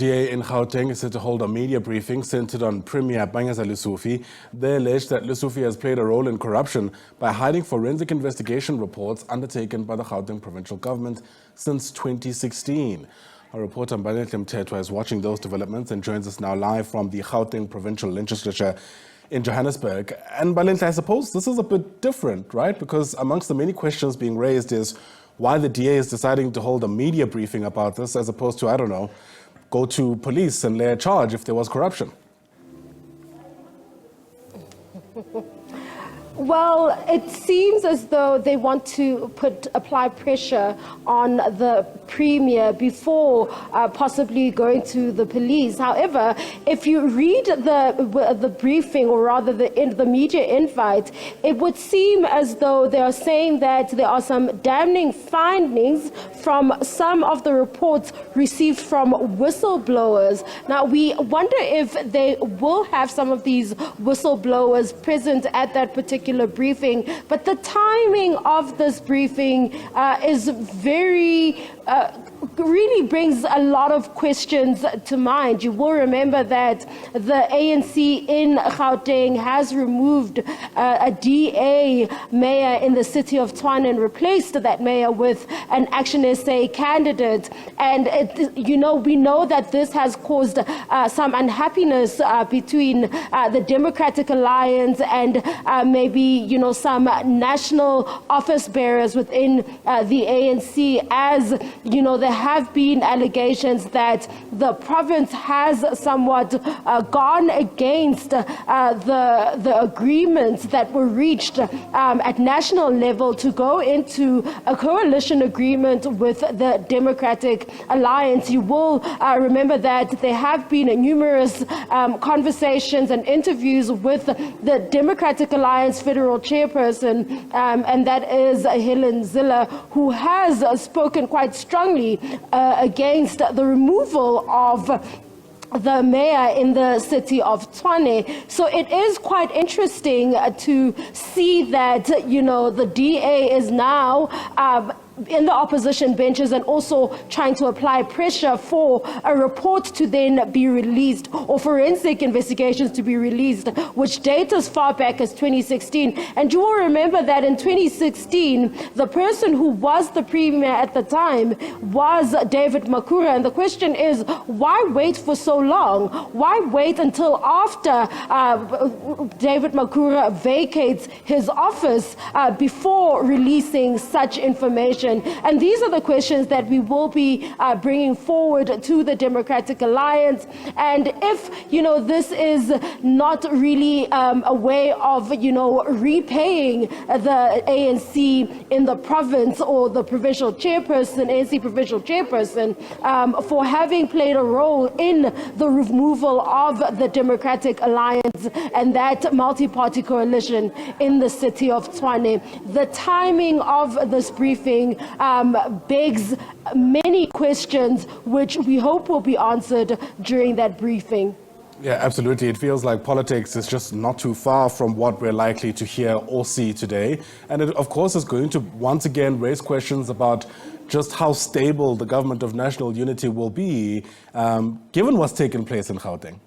DA in Gauteng is set to hold a media briefing centered on Premier Panyaza Lesufi. They allege that Lesufi has played a role in corruption by hiding forensic investigation reports undertaken by the Gauteng Provincial Government since 2016. Our reporter Mbalenhle Mthethwa is watching those developments and joins us now live from the Gauteng Provincial Legislature in Johannesburg. And Mbalenhle, I suppose this is a bit different, right? Because amongst the many questions being raised is why the DA is deciding to hold a media briefing about this as opposed to, I don't know, go to police and lay a charge if there was corruption. Well, it seems as though they want to apply pressure on the Premier before possibly going to the police. However, if you read the briefing, or rather the media invite, it would seem as though they are saying that there are some damning findings from some of the reports received from whistleblowers. Now, we wonder if they will have some of these whistleblowers present at that particular briefing, but the timing of this briefing is really brings a lot of questions to mind. You will remember that the ANC in Gauteng has removed a DA mayor in the city of Tshwane and replaced that mayor with an Action SA candidate. And we know that this has caused some unhappiness between the Democratic Alliance and maybe some national office bearers within the ANC, as there have been allegations that the province has somewhat gone against the agreements that were reached at national level to go into a coalition agreement with the Democratic Alliance. You will remember that there have been numerous conversations and interviews with the Democratic Alliance federal chairperson, and that is Helen Zille, who has spoken quite strongly against the removal of the mayor in the city of Tshwane. So it is quite interesting to see that, the DA is now in the opposition benches and also trying to apply pressure for a report to then be released, or forensic investigations to be released, which date as far back as 2016. And you will remember that in 2016, the person who was the premier at the time was David Makhura. And the question is, why wait for so long? Why wait until after David Makhura vacates his office before releasing such information? And these are the questions that we will be bringing forward to the Democratic Alliance. And if, this is not really a way of, repaying the ANC in the province, or the provincial chairperson, ANC provincial chairperson, for having played a role in the removal of the Democratic Alliance and that multi-party coalition in the city of Tshwane. The timing of this briefing begs many questions, which we hope will be answered during that briefing. Yeah, absolutely. It feels like politics is just not too far from what we're likely to hear or see today. And it, of course, is going to once again raise questions about just how stable the government of national unity will be, given what's taken place in Gauteng.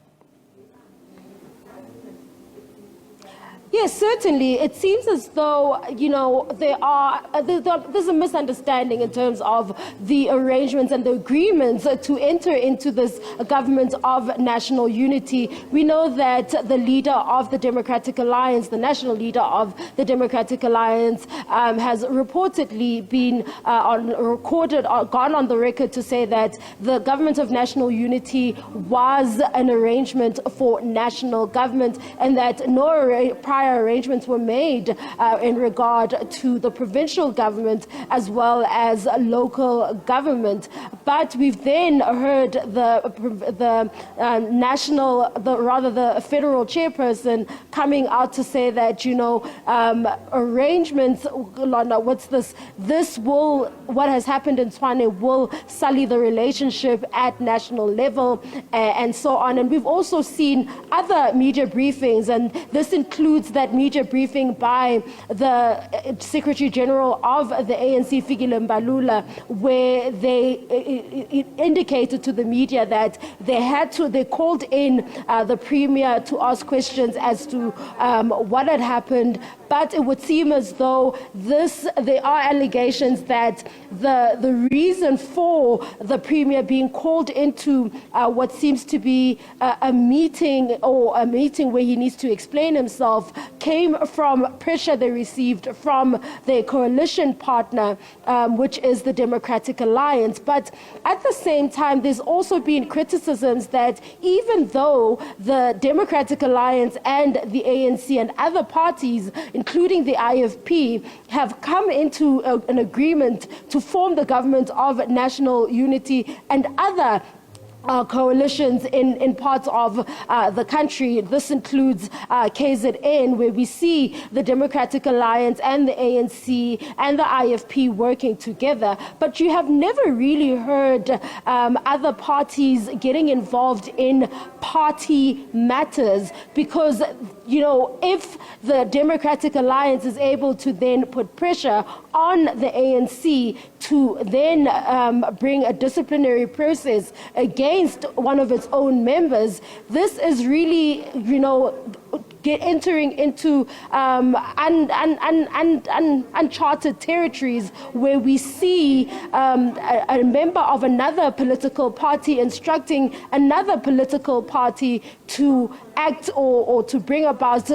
Yes, certainly. It seems as though, there's a misunderstanding in terms of the arrangements and the agreements to enter into this government of national unity. We know that the leader of the Democratic Alliance, the national leader of the Democratic Alliance, has reportedly been gone on the record to say that the government of national unity was an arrangement for national government, and that no prior arrangements were made in regard to the provincial government as well as local government. But we've then heard the federal chairperson coming out to say that, arrangements, what has happened in Tshwane will sully the relationship at national level, and so on. And we've also seen other media briefings, and this includes that media briefing by the Secretary General of the ANC, Fikile Mbalula, where they indicated to the media that they called in the Premier to ask questions as to what had happened. But it would seem as though there are allegations that the reason for the Premier being called into what seems to be a meeting where he needs to explain himself came from pressure they received from their coalition partner, which is the Democratic Alliance. But at the same time, there's also been criticisms that even though the Democratic Alliance and the ANC and other parties, including the IFP, have come into an agreement to form the government of national unity and other coalitions in parts of the country. This includes KZN, where we see the Democratic Alliance and the ANC and the IFP working together. But you have never really heard other parties getting involved in party matters because, if the Democratic Alliance is able to then put pressure on the ANC to then bring a disciplinary process against one of its own members, this is really, entering into uncharted territories where we see a member of another political party instructing another political party to act or to bring about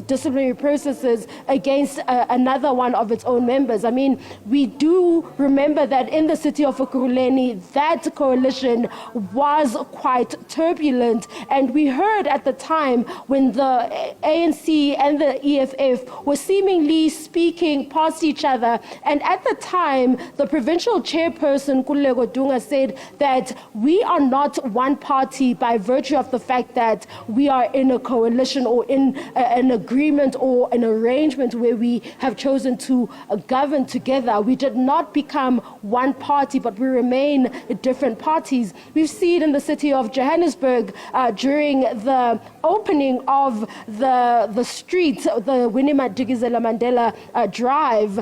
disciplinary processes against another one of its own members. I mean, we do remember that in the city of Ekurhuleni, that coalition was quite turbulent, and we heard at the time when the ANC and the EFF were seemingly speaking past each other, and at the time, the provincial chairperson, Kulego Dunga, said that we are not one party by virtue of the fact that we are in a coalition or in an agreement or an arrangement where we have chosen to govern together. We did not become one party, but we remain different parties. We've seen in the city of Johannesburg during the opening of the street, the Winnie Madikizela Mandela Drive,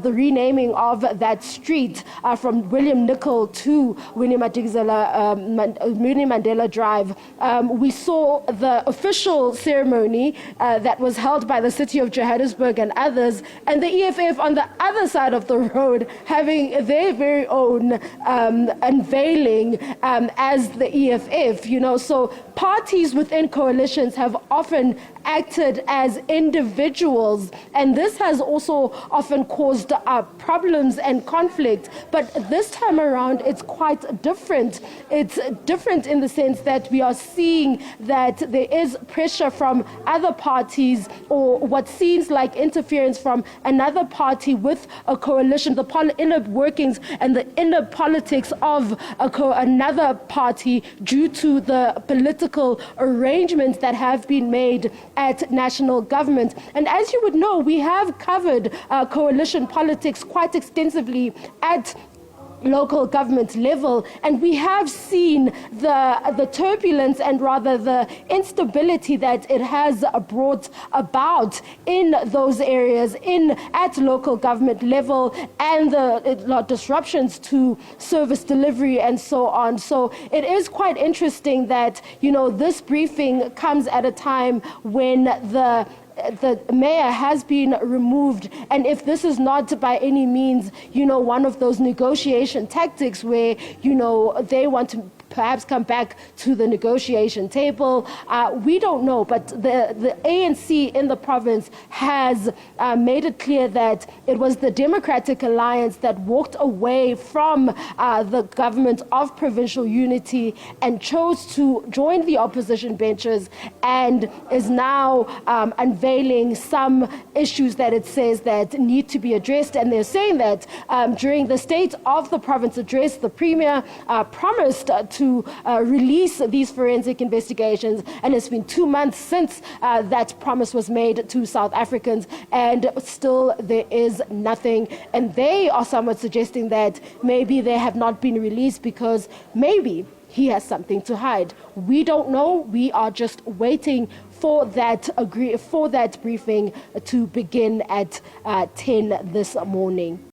the renaming of that street from William Nicol to Winnie Mandela Drive. We saw the official ceremony that was held by the city of Johannesburg and others, and the EFF on the other side of the road having their very own unveiling as the EFF. So parties within coalitions have often acted as individuals, and this has also often caused problems and conflict. But this time around, it's quite different. It's different in the sense that we are seeing that there is pressure from other parties or what seems like interference from another party with a coalition, the inner workings and the inner politics of another party due to the political arrangements that have been made at national government. And as you would know, we have covered coalition politics quite extensively at local government level, and we have seen the turbulence and rather the instability that it has brought about in those areas at local government level, and the disruptions to service delivery and so on. So it is quite interesting that this briefing comes at a time when the mayor has been removed, and if this is not by any means, one of those negotiation tactics where, they want to perhaps come back to the negotiation table. We don't know, but the ANC in the province has made it clear that it was the Democratic Alliance that walked away from the government of provincial unity and chose to join the opposition benches, and is now unveiling some issues that it says that need to be addressed. And they're saying that during the State of the Province address, the Premier promised to release these forensic investigations, and it's been 2 months since that promise was made to South Africans, and still there is nothing. And they are somewhat suggesting that maybe they have not been released because maybe he has something to hide. We don't know. We are just waiting for that briefing to begin at 10 this morning.